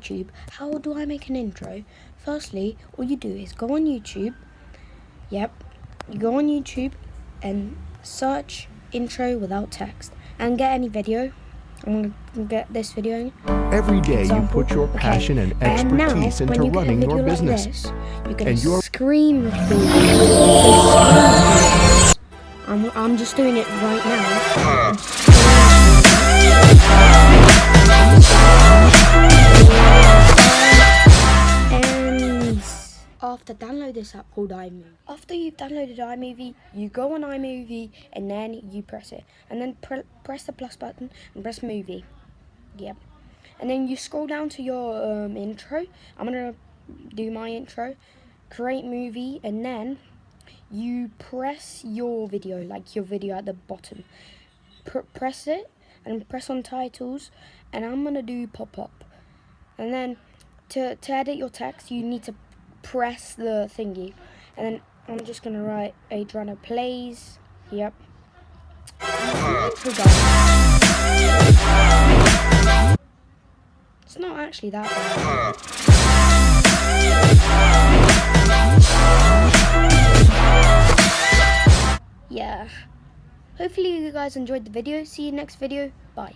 YouTube, how do I make an intro? Firstly, all you do is go on YouTube. Yep, you go on YouTube and search intro without text and get any video. I'm gonna get this video. Every day example. you put your passion and expertise and now, into running your like business. this, you can And you're scream. I'm just doing it right now. And after download this app called iMovie. After you've downloaded iMovie, you go on iMovie and then you press it. And then press the plus button and press movie. Yep. And then you scroll down to your intro. I'm gonna do my intro. Create movie, and then you press your video, like your video at the bottom. Press it and press on titles, and I'm gonna do pop-up. And then to edit your text, you need to press the thingy. And then I'm just gonna write Adriano plays. Yep. It's not actually that bad. Yeah. Hopefully you guys enjoyed the video. See you next video. Bye.